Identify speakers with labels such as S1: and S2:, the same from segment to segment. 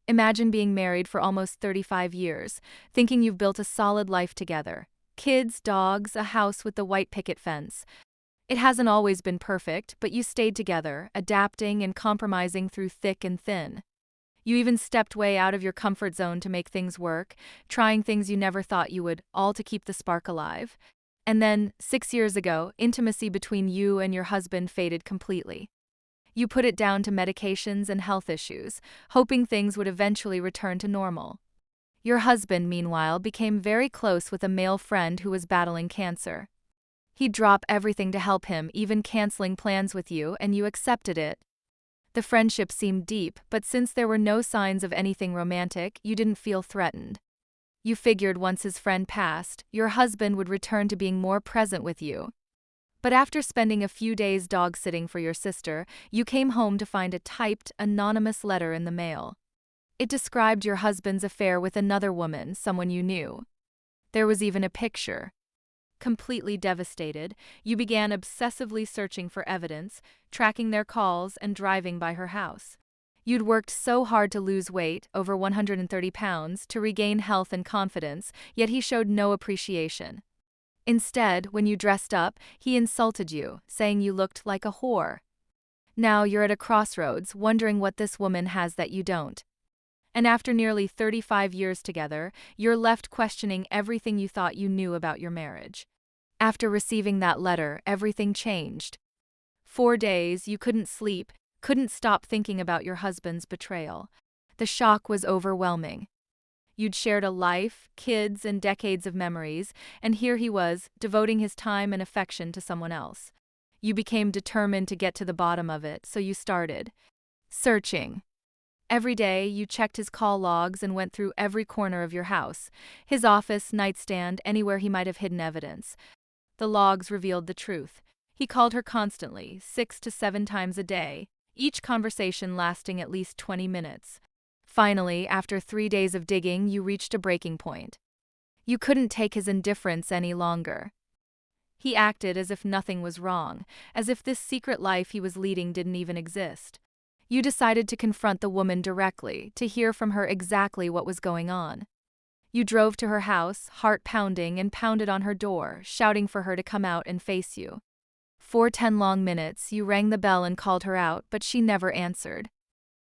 S1: Imagine being married for almost 35 years, thinking you've built a solid life together. Kids, dogs, a house with the white picket fence. It hasn't always been perfect, but you stayed together, adapting and compromising through thick and thin. You even stepped way out of your comfort zone to make things work, trying things you never thought you would, all to keep the spark alive. And then, 6 years ago, intimacy between you and your husband faded completely. You put it down to medications and health issues, hoping things would eventually return to normal. Your husband, meanwhile, became very close with a male friend who was battling cancer. He'd drop everything to help him, even canceling plans with you, and you accepted it. The friendship seemed deep, but since there were no signs of anything romantic, you didn't feel threatened. You figured once his friend passed, your husband would return to being more present with you. But after spending a few days dog-sitting for your sister, you came home to find a typed, anonymous letter in the mail. It described your husband's affair with another woman, someone you knew. There was even a picture. Completely devastated, you began obsessively searching for evidence, tracking their calls and driving by her house. You'd worked so hard to lose weight, over 130 pounds, to regain health and confidence, yet he showed no appreciation. Instead, when you dressed up, he insulted you, saying you looked like a whore. Now you're at a crossroads, wondering what this woman has that you don't. And after nearly 35 years together, you're left questioning everything you thought you knew about your marriage. After receiving that letter, everything changed. 4 days, you couldn't sleep, couldn't stop thinking about your husband's betrayal. The shock was overwhelming. You'd shared a life, kids, and decades of memories, and here he was, devoting his time and affection to someone else. You became determined to get to the bottom of it, so you started searching. Every day, you checked his call logs and went through every corner of your house, his office, nightstand, anywhere he might have hidden evidence. The logs revealed the truth. He called her constantly, 6 to 7 times a day, each conversation lasting at least 20 minutes. Finally, after 3 days of digging, you reached a breaking point. You couldn't take his indifference any longer. He acted as if nothing was wrong, as if this secret life he was leading didn't even exist. You decided to confront the woman directly, to hear from her exactly what was going on. You drove to her house, heart pounding, and pounded on her door, shouting for her to come out and face you. For 10 long minutes, you rang the bell and called her out, but she never answered.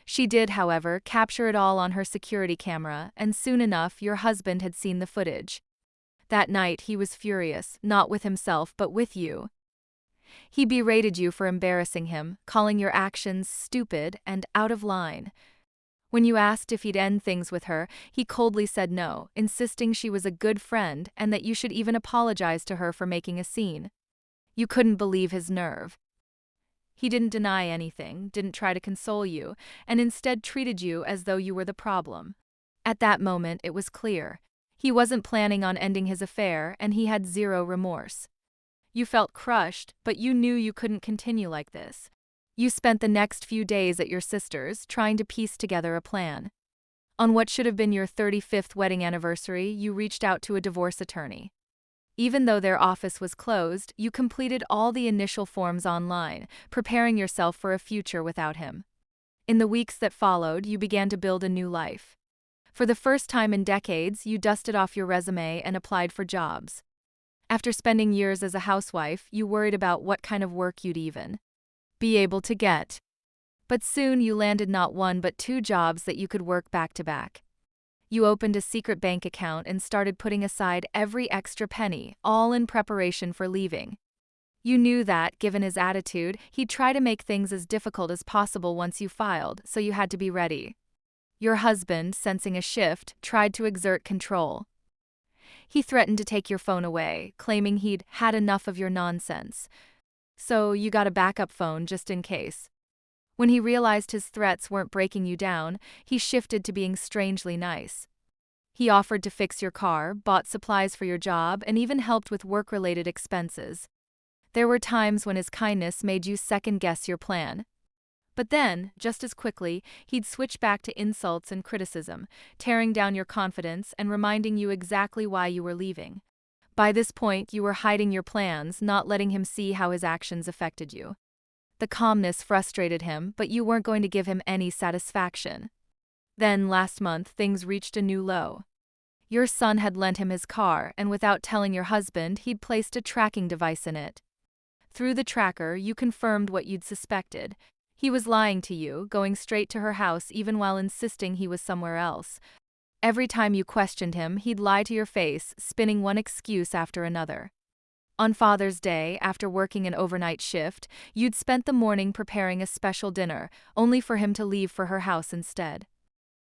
S1: She did, however, capture it all on her security camera, and soon enough your husband had seen the footage. That night he was furious, not with himself but with you. He berated you for embarrassing him, calling your actions stupid and out of line. When you asked if he'd end things with her, he coldly said no, insisting she was a good friend and that you should even apologize to her for making a scene. You couldn't believe his nerve. He didn't deny anything, didn't try to console you, and instead treated you as though you were the problem. At that moment, it was clear. He wasn't planning on ending his affair, and he had zero remorse. You felt crushed, but you knew you couldn't continue like this. You spent the next few days at your sister's, trying to piece together a plan. On what should have been your 35th wedding anniversary, you reached out to a divorce attorney. Even though their office was closed, you completed all the initial forms online, preparing yourself for a future without him. In the weeks that followed, you began to build a new life. For the first time in decades, you dusted off your resume and applied for jobs. After spending years as a housewife, you worried about what kind of work you'd even be able to get. But soon you landed not 1 but 2 jobs that you could work back to back. You opened a secret bank account and started putting aside every extra penny, all in preparation for leaving. You knew that, given his attitude, he'd try to make things as difficult as possible once you filed, so you had to be ready. Your husband, sensing a shift, tried to exert control. He threatened to take your phone away, claiming he'd had enough of your nonsense. So you got a backup phone just in case. When he realized his threats weren't breaking you down, he shifted to being strangely nice. He offered to fix your car, bought supplies for your job, and even helped with work-related expenses. There were times when his kindness made you second-guess your plan. But then, just as quickly, he'd switch back to insults and criticism, tearing down your confidence and reminding you exactly why you were leaving. By this point, you were hiding your plans, not letting him see how his actions affected you. The calmness frustrated him, but you weren't going to give him any satisfaction. Then, last month, things reached a new low. Your son had lent him his car, and without telling your husband, he'd placed a tracking device in it. Through the tracker, you confirmed what you'd suspected. He was lying to you, going straight to her house even while insisting he was somewhere else. Every time you questioned him, he'd lie to your face, spinning one excuse after another. On Father's Day, after working an overnight shift, you'd spent the morning preparing a special dinner, only for him to leave for her house instead.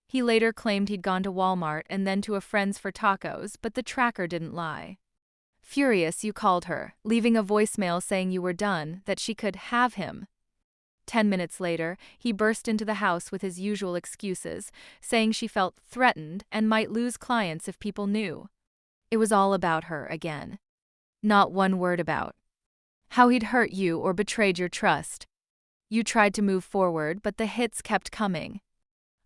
S1: He later claimed he'd gone to Walmart and then to a friend's for tacos, but the tracker didn't lie. Furious, you called her, leaving a voicemail saying you were done, that she could have him. 10 minutes later, he burst into the house with his usual excuses, saying she felt threatened and might lose clients if people knew. It was all about her again. Not one word about how he'd hurt you or betrayed your trust. You tried to move forward, but the hits kept coming.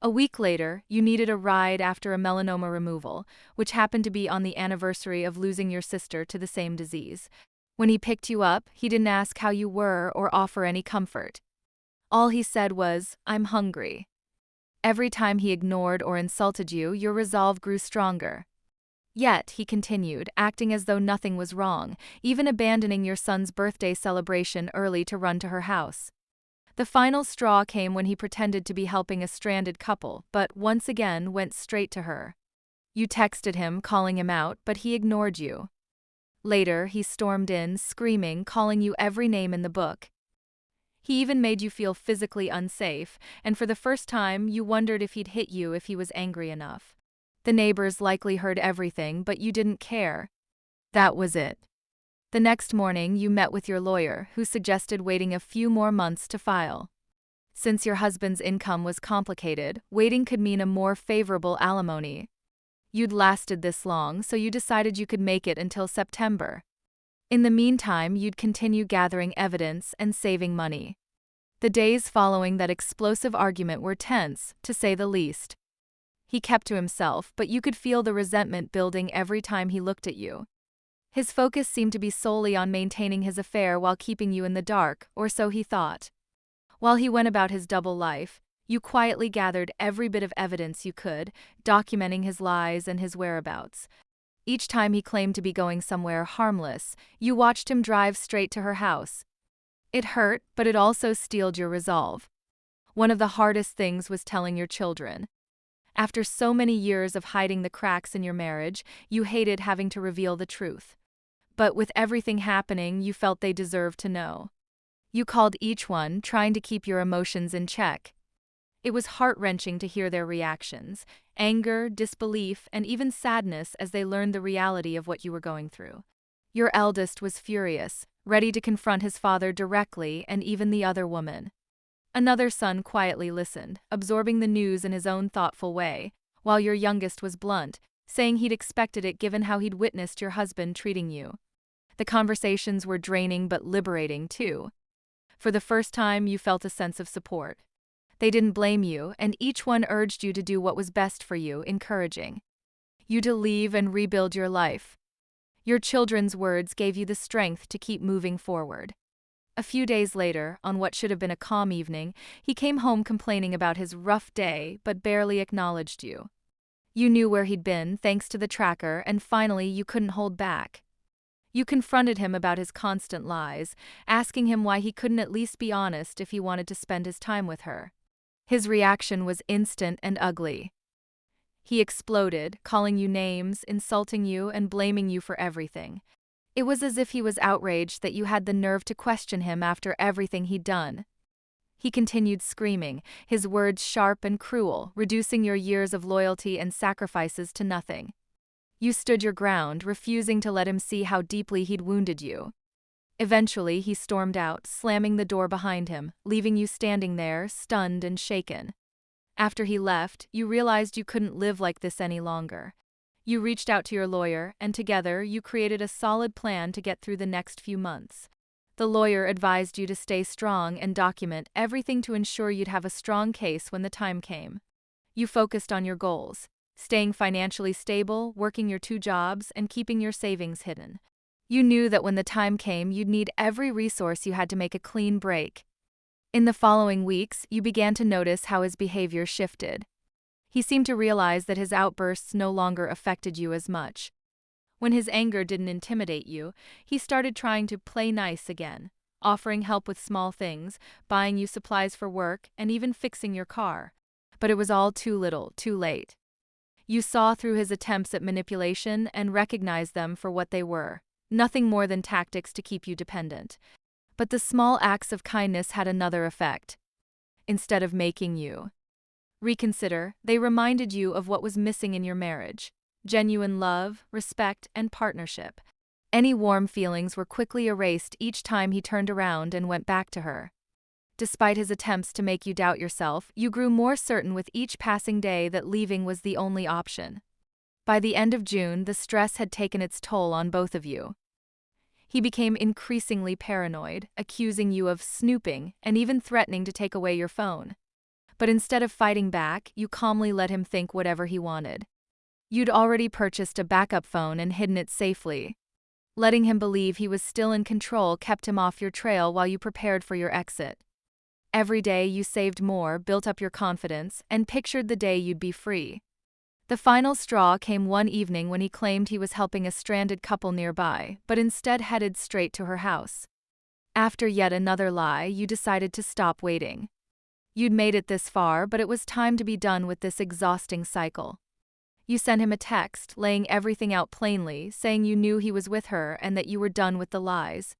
S1: A week later, you needed a ride after a melanoma removal, which happened to be on the anniversary of losing your sister to the same disease. When he picked you up, he didn't ask how you were or offer any comfort. All he said was, "I'm hungry." Every time he ignored or insulted you, your resolve grew stronger. Yet, he continued, acting as though nothing was wrong, even abandoning your son's birthday celebration early to run to her house. The final straw came when he pretended to be helping a stranded couple, but once again went straight to her. You texted him, calling him out, but he ignored you. Later, he stormed in, screaming, calling you every name in the book. He even made you feel physically unsafe, and for the first time, you wondered if he'd hit you if he was angry enough. The neighbors likely heard everything, but you didn't care. That was it. The next morning, you met with your lawyer, who suggested waiting a few more months to file. Since your husband's income was complicated, waiting could mean a more favorable alimony. You'd lasted this long, so you decided you could make it until September. In the meantime, you'd continue gathering evidence and saving money. The days following that explosive argument were tense, to say the least. He kept to himself, but you could feel the resentment building every time he looked at you. His focus seemed to be solely on maintaining his affair while keeping you in the dark, or so he thought. While he went about his double life, you quietly gathered every bit of evidence you could, documenting his lies and his whereabouts. Each time he claimed to be going somewhere harmless, you watched him drive straight to her house. It hurt, but it also steeled your resolve. One of the hardest things was telling your children. After so many years of hiding the cracks in your marriage, you hated having to reveal the truth. But with everything happening, you felt they deserved to know. You called each one, trying to keep your emotions in check. It was heart-wrenching to hear their reactions, anger, disbelief, and even sadness as they learned the reality of what you were going through. Your eldest was furious, ready to confront his father directly and even the other woman. Another son quietly listened, absorbing the news in his own thoughtful way, while your youngest was blunt, saying he'd expected it given how he'd witnessed your husband treating you. The conversations were draining but liberating, too. For the first time, you felt a sense of support. They didn't blame you, and each one urged you to do what was best for you, encouraging you to leave and rebuild your life. Your children's words gave you the strength to keep moving forward. A few days later, on what should have been a calm evening, he came home complaining about his rough day but barely acknowledged you. You knew where he'd been, thanks to the tracker, and finally you couldn't hold back. You confronted him about his constant lies, asking him why he couldn't at least be honest if he wanted to spend his time with her. His reaction was instant and ugly. He exploded, calling you names, insulting you, and blaming you for everything. It was as if he was outraged that you had the nerve to question him after everything he'd done. He continued screaming, his words sharp and cruel, reducing your years of loyalty and sacrifices to nothing. You stood your ground, refusing to let him see how deeply he'd wounded you. Eventually, he stormed out, slamming the door behind him, leaving you standing there, stunned and shaken. After he left, you realized you couldn't live like this any longer. You reached out to your lawyer, and together, you created a solid plan to get through the next few months. The lawyer advised you to stay strong and document everything to ensure you'd have a strong case when the time came. You focused on your goals, staying financially stable, working your 2 jobs, and keeping your savings hidden. You knew that when the time came, you'd need every resource you had to make a clean break. In the following weeks, you began to notice how his behavior shifted. He seemed to realize that his outbursts no longer affected you as much. When his anger didn't intimidate you, he started trying to play nice again, offering help with small things, buying you supplies for work, and even fixing your car. But it was all too little, too late. You saw through his attempts at manipulation and recognized them for what they were, nothing more than tactics to keep you dependent. But the small acts of kindness had another effect. Instead of making you reconsider, they reminded you of what was missing in your marriage: genuine love, respect, and partnership. Any warm feelings were quickly erased each time he turned around and went back to her. Despite his attempts to make you doubt yourself, you grew more certain with each passing day that leaving was the only option. By the end of June, the stress had taken its toll on both of you. He became increasingly paranoid, accusing you of snooping and even threatening to take away your phone. But instead of fighting back, you calmly let him think whatever he wanted. You'd already purchased a backup phone and hidden it safely. Letting him believe he was still in control kept him off your trail while you prepared for your exit. Every day you saved more, built up your confidence, and pictured the day you'd be free. The final straw came one evening when he claimed he was helping a stranded couple nearby, but instead headed straight to her house. After yet another lie, you decided to stop waiting. You'd made it this far, but it was time to be done with this exhausting cycle. You sent him a text, laying everything out plainly, saying you knew he was with her and that you were done with the lies.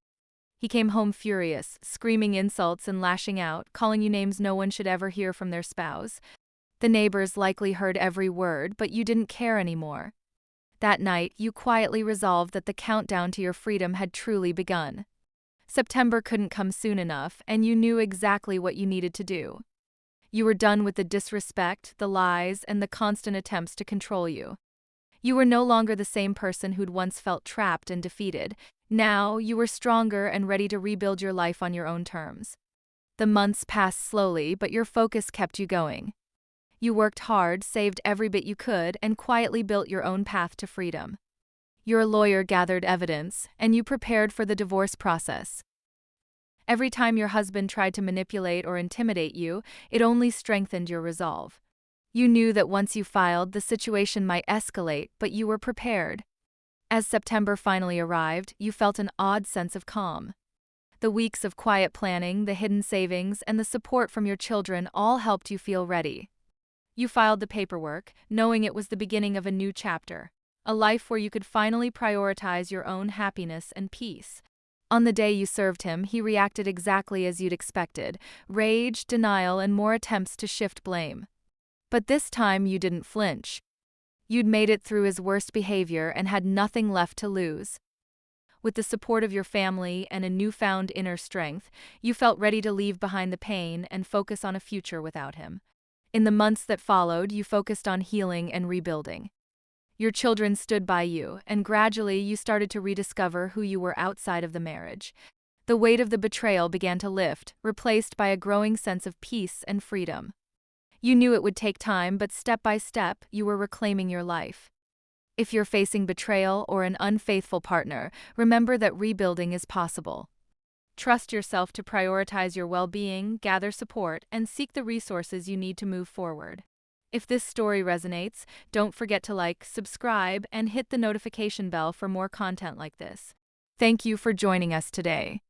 S1: He came home furious, screaming insults and lashing out, calling you names no one should ever hear from their spouse. The neighbors likely heard every word, but you didn't care anymore. That night, you quietly resolved that the countdown to your freedom had truly begun. September couldn't come soon enough, and you knew exactly what you needed to do. You were done with the disrespect, the lies, and the constant attempts to control you. You were no longer the same person who'd once felt trapped and defeated. Now, you were stronger and ready to rebuild your life on your own terms. The months passed slowly, but your focus kept you going. You worked hard, saved every bit you could, and quietly built your own path to freedom. Your lawyer gathered evidence, and you prepared for the divorce process. Every time your husband tried to manipulate or intimidate you, it only strengthened your resolve. You knew that once you filed, the situation might escalate, but you were prepared. As September finally arrived, you felt an odd sense of calm. The weeks of quiet planning, the hidden savings, and the support from your children all helped you feel ready. You filed the paperwork, knowing it was the beginning of a new chapter, a life where you could finally prioritize your own happiness and peace. On the day you served him, he reacted exactly as you'd expected: rage, denial, and more attempts to shift blame. But this time you didn't flinch. You'd made it through his worst behavior and had nothing left to lose. With the support of your family and a newfound inner strength, you felt ready to leave behind the pain and focus on a future without him. In the months that followed, you focused on healing and rebuilding. Your children stood by you, and gradually you started to rediscover who you were outside of the marriage. The weight of the betrayal began to lift, replaced by a growing sense of peace and freedom. You knew it would take time, but step by step, you were reclaiming your life. If you're facing betrayal or an unfaithful partner, remember that rebuilding is possible. Trust yourself to prioritize your well-being, gather support, and seek the resources you need to move forward. If this story resonates, don't forget to like, subscribe, and hit the notification bell for more content like this. Thank you for joining us today.